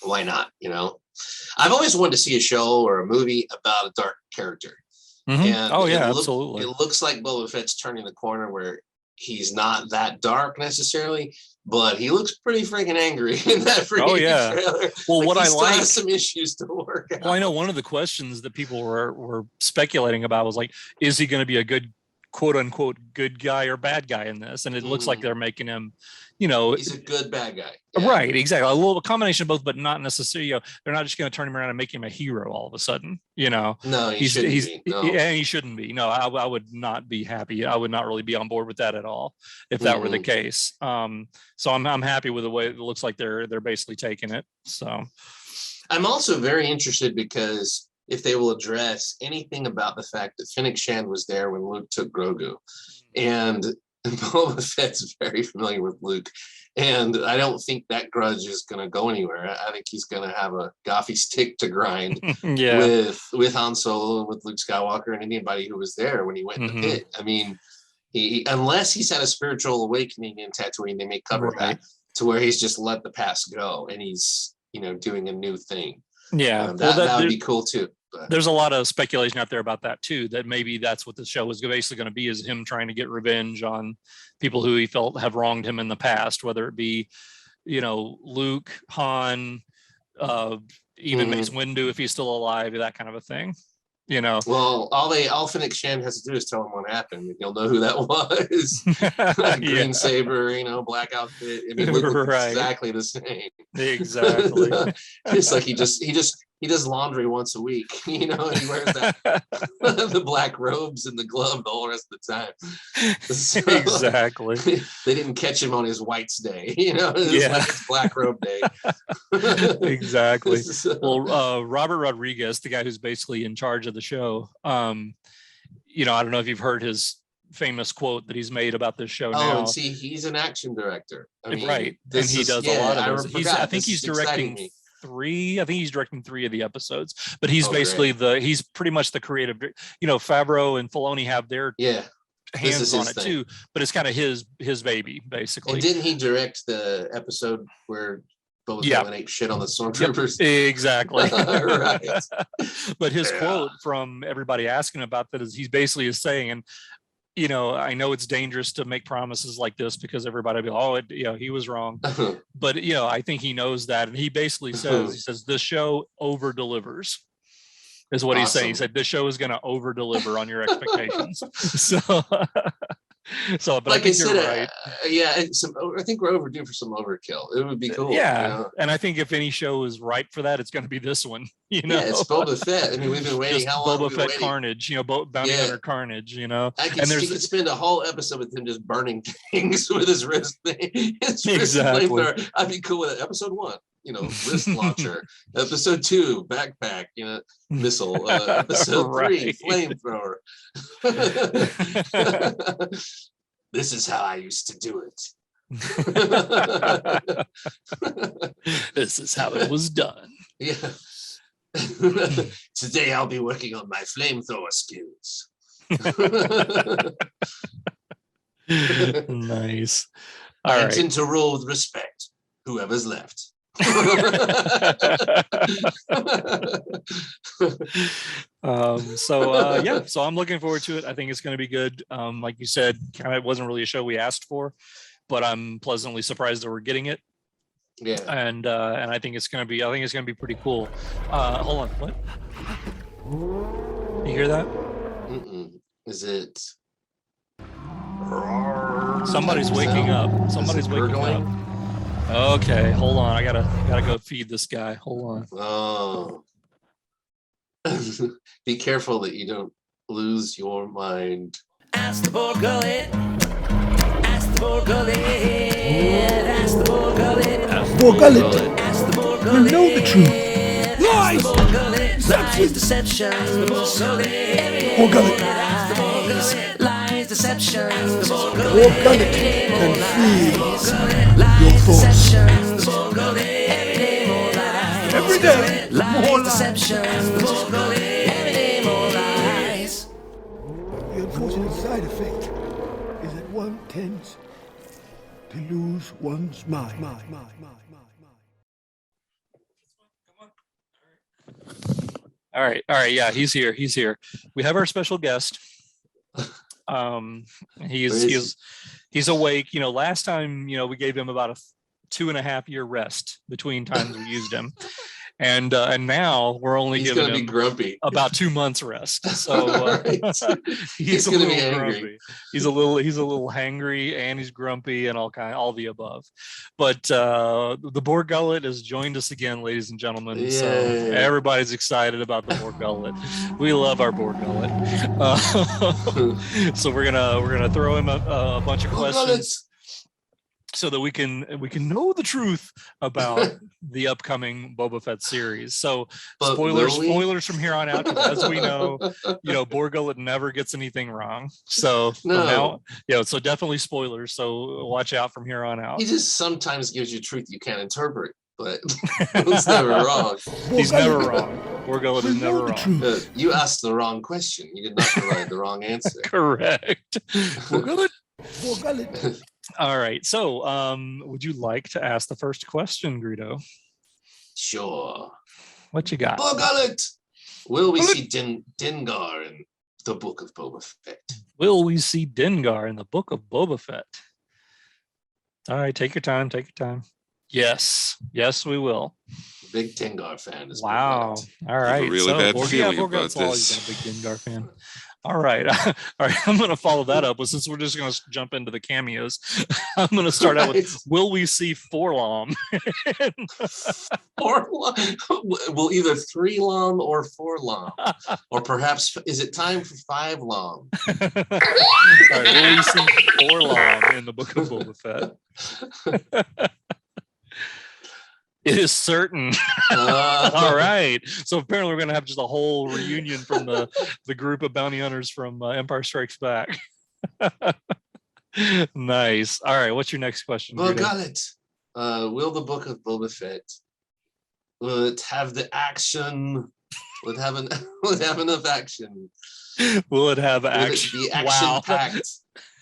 why not? I've always wanted to see a show or a movie about a dark character. Mhm. And Oh yeah, absolutely. It looks like Boba Fett's turning the corner where he's not that dark necessarily, but he looks pretty freaking angry in that yeah. trailer. Well, what he I still like, has some issues to work out. well, I know one of the questions that people were speculating about was like, is he going to be a good, quote unquote, good guy or bad guy in this? And it looks like they're making him, he's a good bad guy. Yeah. Right, exactly. A little combination of both, but not necessarily. They're not just going to turn him around and make him a hero all of a sudden. No, he shouldn't be. No. And he shouldn't be. No, I would not be happy. I would not really be on board with that at all if that were the case. So I'm happy with the way it looks like they're basically taking it. So I'm also very interested because if they will address anything about the fact that Fennec Shan was there when Luke took Grogu, and Boba Fett's very familiar with Luke, and I don't think that grudge is going to go anywhere. I think he's going to have a gothy stick to grind with Han Solo and with Luke Skywalker and anybody who was there when he went in the pit. I mean, he unless he's had a spiritual awakening in Tatooine, they may cover that to where he's just let the past go and he's doing a new thing. Yeah, that would be cool too. But there's a lot of speculation out there about that too, that maybe that's what the show is basically going to be, is him trying to get revenge on people who he felt have wronged him in the past, whether it be, Luke, Han, even Mace Windu, if he's still alive, that kind of a thing. you know. Well, all Finnick Shan has to do is tell him what happened, and you'll know who that was. Green saber, black outfit. I mean, look Right. exactly the same. Exactly. It's like he does laundry once a week, and he wears the black robes and the glove the whole rest of the time. So, Exactly. They didn't catch him on his whites day, it's like it's black robe day. Exactly. So, Well, Robert Rodriguez, the guy who's basically in charge of the show, I don't know if you've heard his famous quote that he's made about this show now. and see, he's an action director. I mean, right. And he does a lot of those. I think he's directing me. three. I think he's directing 3 of the episodes, but he's basically great. he's pretty much the creative. Favreau and Filoni have their hands on it thing. too, but it's kind of his baby basically. And didn't he direct the episode where Boba Fett went ape shit on the stormtroopers? Yep, exactly. Right. But his quote from everybody asking about that is he basically is saying, and I know it's dangerous to make promises like this because everybody will be, he was wrong. But I think he knows that, and he basically says this show over delivers. Is what he's saying. He said this show is going to over deliver on your expectations. But like I think you're right. I think we're overdue for some overkill. It would be cool. Yeah, and I think if any show is ripe for that, it's going to be this one. Yeah, it's Boba Fett. I mean, we've been waiting. How long? Boba Fett Carnage. Bounty Hunter Carnage. You could spend a whole episode with him just burning things with his wrist thing. Exactly. I'd be cool with it. Episode 1. Wrist launcher. Episode 2, backpack, missile. Episode 3, flamethrower. This is how I used to do it. This is how it was done. Yeah. Today I'll be working on my flamethrower skills. Nice. I intend to rule with respect, whoever's left. So I'm looking forward to it. I think it's going to be good. Like you said, kind of wasn't really a show we asked for, but I'm pleasantly surprised that we're getting it. Yeah. And I think it's going to be pretty cool. Hold on. What? You hear that? Is it? Somebody's waking up. Somebody's waking up. Okay, hold on. I gotta go feed this guy. Hold on. Oh. Be careful that you don't lose your mind. Ask the Borgullet. Ask the Borgullet. Ask the Borgullet. Borgullet, you know the truth. Lies! Lies, deception. Borgullet, Lies, deception. Borgullet can feel your thoughts. Every day, more lies. The unfortunate side effect is that one tends to lose one's mind. All right. Yeah, he's here. We have our special guest. He's awake. Last time, we gave him about a 2.5 year rest between times we used him. And now we're only giving him grumpy. about 2 months rest. So he's going to be angry. Grumpy. He's a little hangry, and he's grumpy, and all the above. But the Borg Gullet has joined us again, ladies and gentlemen. Yay. So everybody's excited about the Borg Gullet. We love our Borg Gullet. So we're gonna throw him a bunch of questions, so that we can know the truth about the upcoming Boba Fett series. So spoilers from here on out, because as we know, Borg Gullet never gets anything wrong. So now, so definitely spoilers. So watch out from here on out. He just sometimes gives you truth you can't interpret, but it's never wrong. He's never wrong. Borg Gullet is never wrong. You asked the wrong question. You did not provide the wrong answer. Correct. Borg Gullet. All right. So, would you like to ask the first question, Greedo? Sure. What you got? Borg Gullet. Will we see Dengar in the Book of Boba Fett? Will we see Dengar in the Book of Boba Fett? All right. Take your time. Yes, we will. Big Tengar fan is Wow. Borgullet. All right. a really bad feeling about Borgullet's always this. been a big Gengar fan. All right. All right. I'm going to follow that up. Well, since we're just going to jump into the cameos, I'm going to start out with, will we see Forlom? Well, either 3 Lom or 4 Lom. Or perhaps, is it time for 5 Lom? All right. Will we see Forlom in the Book of Boba Fett? It is certain. All right. So apparently we're going to have just a whole reunion from the group of bounty hunters from Empire Strikes Back. Nice. All right. What's your next question? Well, Greedo? got it. Will the Book of Boba Fett, will it have the action? Will it have, will it have enough action? Will it have action? Will it be action-packed?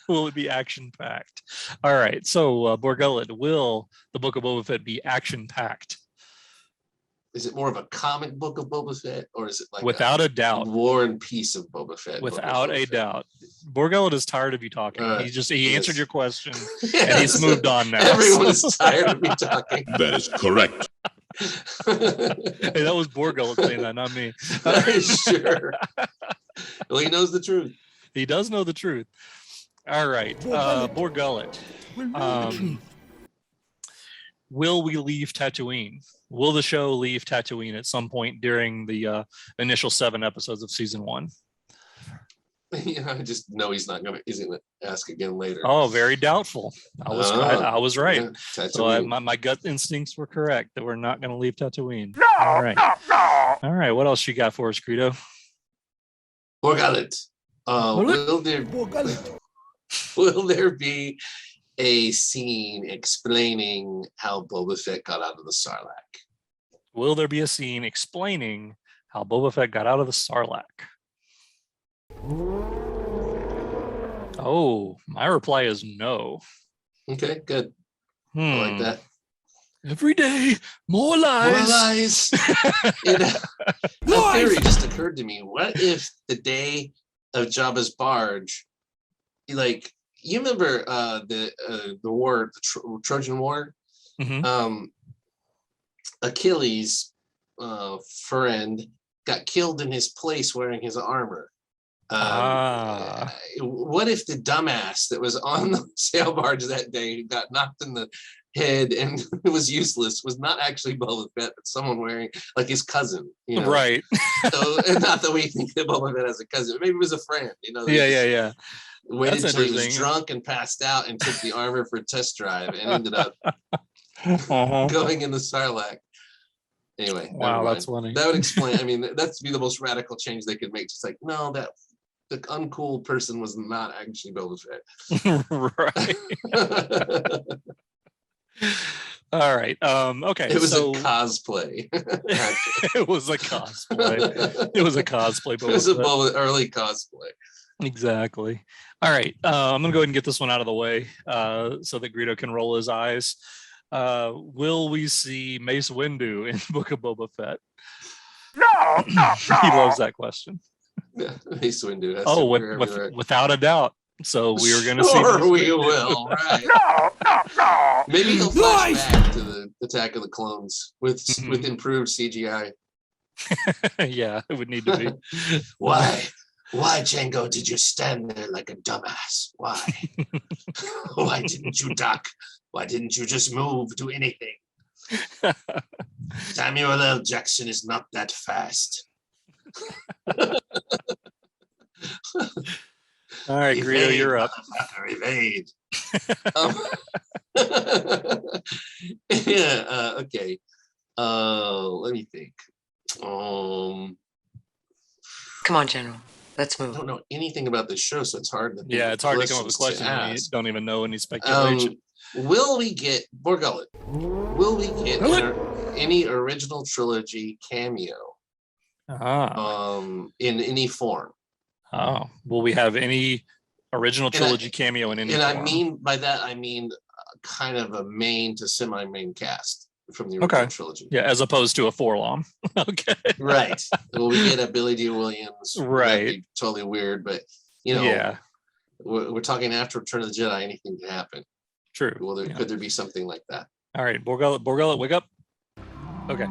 Will it be action-packed? All right. So, Borgullet, will the Book of Boba Fett be action-packed? Is it more of a comic book of Boba Fett, or is it like Without a doubt. War and Peace of Boba Fett? Without Boba a Fett? doubt. Borgullet is tired of you talking. He answered your question and he's moved on now. Everyone's tired of me talking. That is correct. Hey, that was Borgullet saying that, not me. Sure. Well, he knows the truth. He does know the truth. All right. Borgullet. Will we leave Tatooine? Will the show leave Tatooine at some point during the initial 7 episodes of season 1? Yeah, I just know he's not gonna. He's gonna ask again later. Oh, very doubtful. I was right. Yeah, So my gut instincts were correct that we're not going to leave Tatooine. All right. All right. What else you got for us, Greedo? Borgullet. Borgullet. Will there be a scene explaining how Boba Fett got out of the Sarlacc? Will there be a scene explaining how Boba Fett got out of the Sarlacc? Oh, my reply is no. Okay, good. I like that. Every day, more lies. More lies. A theory just occurred to me. What if the day of Jabba's barge, like, you remember the war, the Trojan War? Mhm. Achilles' friend got killed in his place wearing his armor. What if the dumbass that was on the sail barge that day got knocked in the head and it was useless, was not actually Boba Fett, but someone wearing, like, his cousin, you know? Right. So, and not that we think that Boba Fett has a cousin, maybe it was a friend, you know? Yeah. Waited That's until he was interesting. drunk and passed out and took the armor for a test drive and ended up Uh-huh. going in the Sarlacc. Anyway, Wow, never mind. that's funny. That would explain. I mean, that's be the most radical change they could make. Just like, no, that the uncool person was not actually Boba Right. Fett. All right. Okay. It was so a cosplay. it was a cosplay. It was a cosplay. It was a early cosplay. Exactly. All right. I'm gonna go ahead and get this one out of the way so that Greedo can roll his eyes. Will we see Mace Windu in Book of Boba Fett? No. He loves that question. Yeah, Mace Windu. Oh, without a doubt. So we were going to see. Sure, we will. Right. No. Maybe he'll flash back to the Attack of the Clones with improved CGI. Yeah, it would need to be. Why, Django, did you stand there like a dumbass? Why? Why didn't you duck? Why didn't you just move, do anything? Samuel L. Jackson is not that fast. All right, Greedo, you're up. Evade. Yeah. Okay. Let me think. Come on, General. Let's I move. don't know anything about this show, so it's hard. Yeah, it's hard to come up with questions when you don't even know any speculation. Will we get Borgullet? Will we get any original trilogy cameo? In any form? Oh, will we have any original trilogy cameo in any form? I mean by that, I mean kind of a main to semi-main cast from the original trilogy. Yeah, as opposed to a Forlom. Okay. Right. Will we get a Billy D. Williams? Right. That'd be totally weird, but you know, yeah, we're talking after Return of the Jedi. Anything can happen. true. Could there be something like that? All right, Borgullet, wake up. Okay.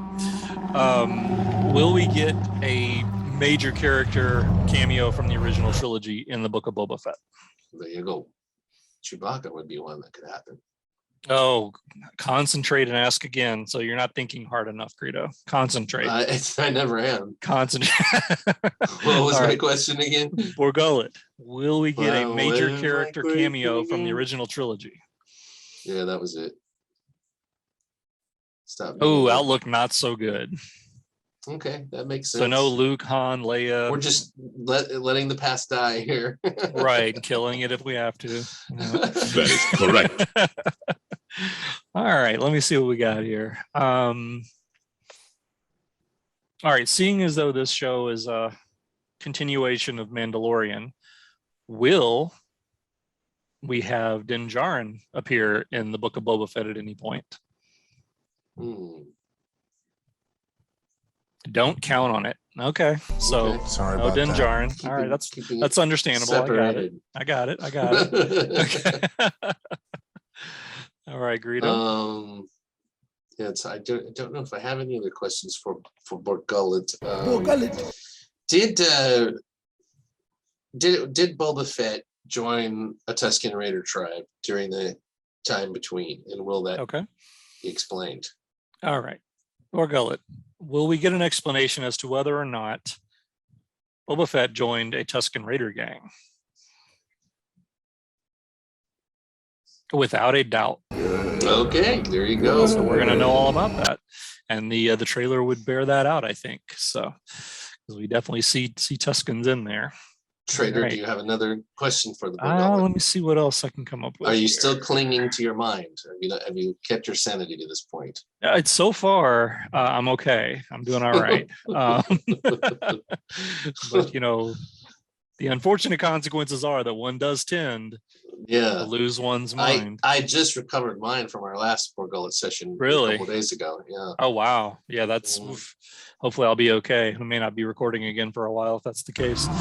Will we get a major character cameo from the original trilogy in the Book of Boba Fett? There you go. Chewbacca would be one that could happen. Oh, concentrate and ask again. So you're not thinking hard enough, Greedo. Concentrate. I never am. Concentrate. What was my question again? Borgullet, will we get a Well, major what is character my question cameo from the again? original trilogy? Yeah, that was it. Stop. Oh, outlook not so good. Okay, that makes sense. So no Luke, Han, Leia. We're just letting the past die here. Right, killing it if we have to. That is correct. All right, let me see what we got here. All right, seeing as though this show is a continuation of Mandalorian, will we have Din Djarin appear in the Book of Boba Fett at any point? Don't count on it. Okay, so Okay. Sorry no about Din that. Djarin. All right, that's understandable. Separated. I got it. Okay. All right, Greedo. Yeah, I don't know if I have any other questions for Borgullet. Borgullet. Did Boba Fett join a Tusken Raider tribe during the time between, and will that Okay. be explained? All right, Borgullet. Will we get an explanation as to whether or not Boba Fett joined a Tusken Raider gang? Without a doubt. Okay, there you go. So we're gonna know all about that, and the trailer would bear that out, I think. So because we definitely see Tuskens in there. Trader, Right. do you have another question for the Let Borgullet? me see what else I can come up with. Are you here. still clinging to your mind? Have you kept your sanity to this point? It's so far, I'm okay. I'm doing all right. But the unfortunate consequences are that one does tend to Yeah. lose one's mind. I just recovered mine from our last Borgullet session Really? a couple days ago. Yeah. Oh wow, yeah, that's. Mhm. Hopefully, I'll be okay. We may not be recording again for a while if that's the case. Could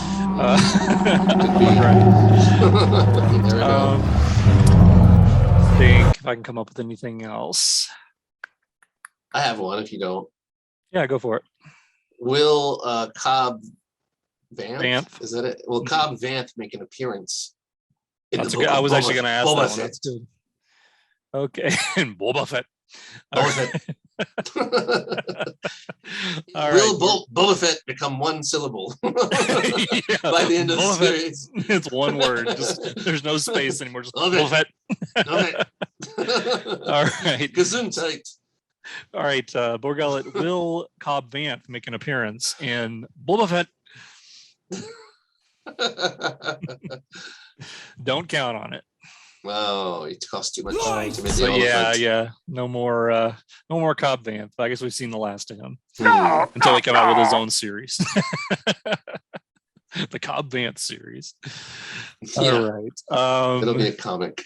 be. Right. There we go. Think if I can come up with anything else. I have one if you don't. Yeah, go for it. Will Cobb Vanth? Vanth. Is that it? Will Cobb Vanth make an appearance? In That's the a good. Book I of was actually going to ask Boba that one. Fett? That's good. Okay, and Boba Fett. All Boba right. Fett. All Will right. Boba Fett become one syllable Yeah, by the end of the Boba Fett, series? it's one word. Just there's no space anymore. Just Love it. Boba Fett. Okay. All right. Gesundheit. All right, Borgullet, will Cobb Vanth make an appearance in Boba Fett? Don't count on it. Wow, it costs too much So to make the yeah, elephant. no more Cobb Vanth. I guess we've seen the last of him Hmm. until he come out with his own series, the Cobb Vanth series. Yeah, All right, it'll be a comic.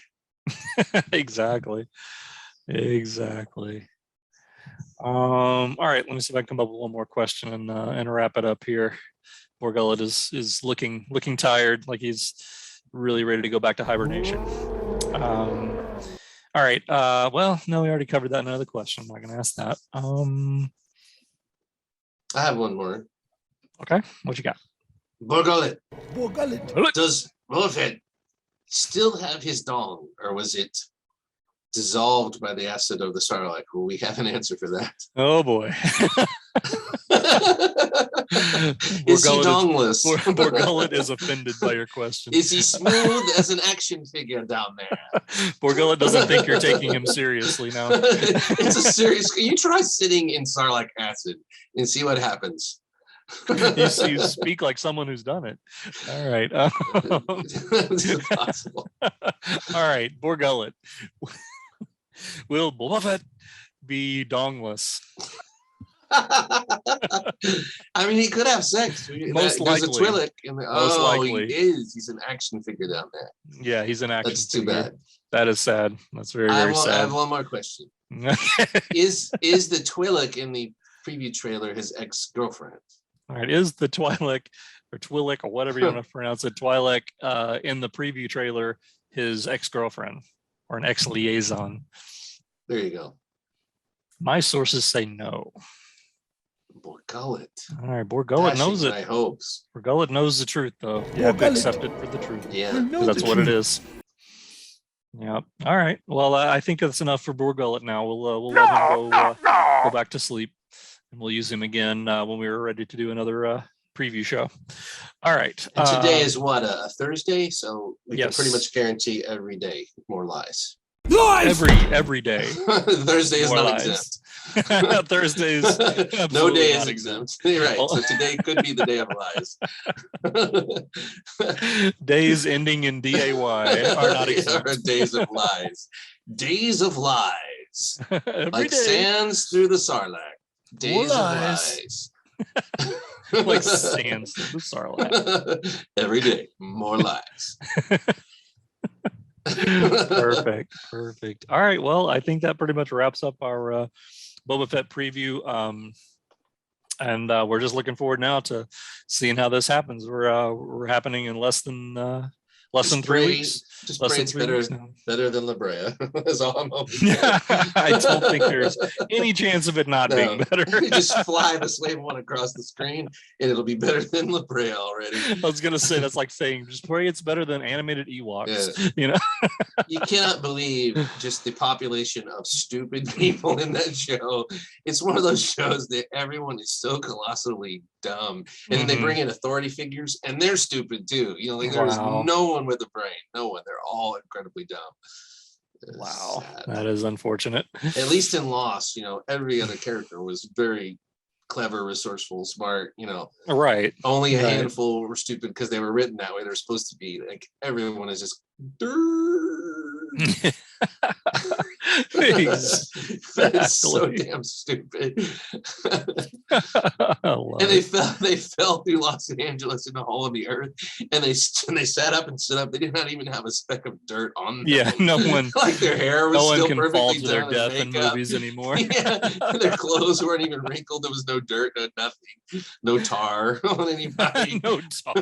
exactly. All right, let me see if I can come up with one more question and wrap it up here. Borgullet is looking tired, like he's really ready to go back to hibernation. All right. Well, no, we already covered that in another question. I'm not going to ask that. I have one more. Okay, what you got? Borgullet, Borgullet. does Boba Fett still have his dong, or was it dissolved by the acid of the Sarlacc? Will we have an answer for that? Oh boy. Is he dongless? Borgullet is offended by your question. Is he smooth as an action figure down there? Borgullet doesn't think you're taking him seriously now. It's a serious. You try sitting in Sarlacc acid and see what happens. You speak like someone who's done it. All right. It's impossible. All right, Borgullet. Will Boba Fett be dongless? I mean, he could have sex. Most There's likely. a Twi'lek in the. Most likely. He is. He's an action figure down there. Yeah, he's an action That's too figure. bad. That is sad. That's very, I very have sad. one more question. Is the Twi'lek in the preview trailer his ex-girlfriend? All right, is the Twi'lek or whatever you want to pronounce it, Twi'lek in the preview trailer his ex-girlfriend or an ex-liaison? There you go. My sources say no. Borgullet. All right, Borgullet knows it. My hopes. Borgullet knows the truth, though. You have to Borgullet. accept it for the truth. Yeah. know That's the what it truth. is. Yeah. All right. Well, I think that's enough for Borgullet now. We'll let him go back to sleep, and we'll use him again when we were ready to do another preview show. All right. And today is what, a Thursday? So we can pretty yes. much guarantee every day more lies. Lies! Every day. Thursday is More not lies. exempt. Thursdays. No day not is exempt. You're right. So today could be the day of lies. Days ending in DAY are not exempt. Or days of lies. Days of lies. Every Like day. sands through the Sarlacc. Days of lies. lies. Like sands through the Sarlacc. Every day, more lies. Perfect. All right. Well, I think that pretty much wraps up our Boba Fett preview. And we're just looking forward now to seeing how this happens. We're happening in less than 3 weeks. Just Less pray than it's 3 weeks now. better than La Brea. That's all I'm hoping. I don't think there's any chance of it not being better. You just fly the slave one across the screen and it'll be better than La Brea already. I was gonna say that's like saying just pray it's better than animated Ewoks. You know, You cannot believe just the population of stupid people in that show. It's one of those shows that everyone is so colossally dumb, and then they bring in authority figures and they're stupid too. You know, like there is no one with a brain, no one. They're all incredibly dumb. Wow, sad. that is unfortunate. At least in Lost, you know, every other character was very clever, resourceful, smart, you know. Right. Only a handful were stupid because they were written that way. They're supposed to be. Like everyone is just It's so damn stupid. And they fell through Los Angeles in a hole in the earth, and they sat up and stood up. They did not even have a speck of dirt on them. Yeah, no one. Like their hair was still perfectly fall to done. their death in movies anymore. Yeah, their clothes weren't even wrinkled. There was no dirt, no nothing, no tar on anybody. No tar.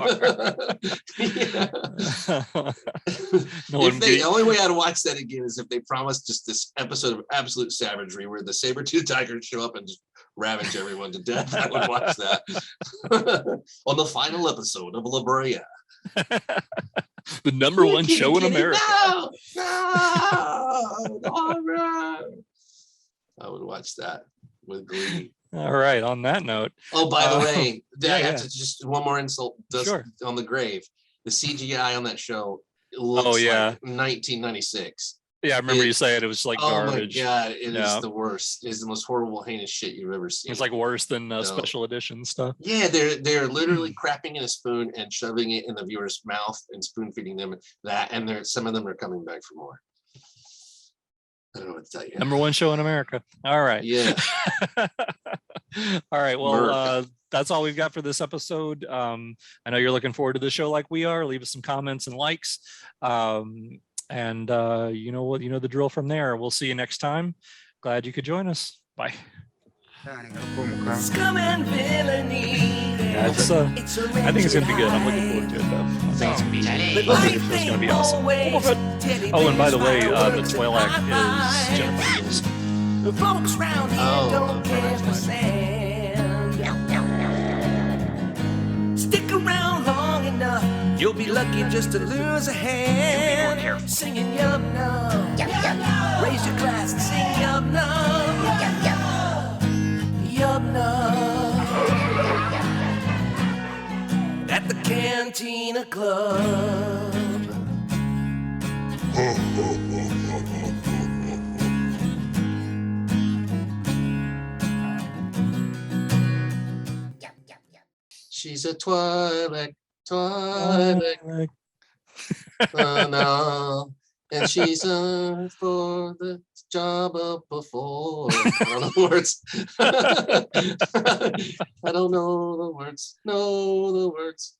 The only way I'd watch that again is if they promised just this episode of absolute savagery where the saber-toothed tigers show up and just ravage everyone to death. I would watch that on the final episode of La Brea. The number one show in America. All right. I would watch that with glee. All right. On that note. Oh, by the way, I have to just one more insult on the grave. The CGI on that show looks like 1996. Yeah, I remember you saying it was like garbage. Oh my god, it is the worst. It's the most horrible, heinous shit you've ever seen. It's like worse than special edition stuff. Yeah, they're literally crapping in a spoon and shoving it in the viewer's mouth and spoon feeding them that, and some of them are coming back for more. I don't know what to tell you. Number one show in America. All right. Yeah. All right. Well, that's all we've got for this episode. I know you're looking forward to the show like we are. Leave us some comments and likes. And you know what, the drill from there. We'll see you next time. Glad you could join us. Bye. Scum and villainy. Yeah, I think it's gonna be good. I'm looking forward to it though. I think it's gonna be awesome. Oh, and by the way, the Twi'lek is Jennifer Beals. The folks round here don't care for sand. Stick around long enough, you'll be lucky just to lose a hand. Singing yum num, raise your glass and sing yum num, yum num. At the Cantina Club. She's a Twi'lek, no, and she's for the job of before. I don't know the words. I don't know the words. Know the words.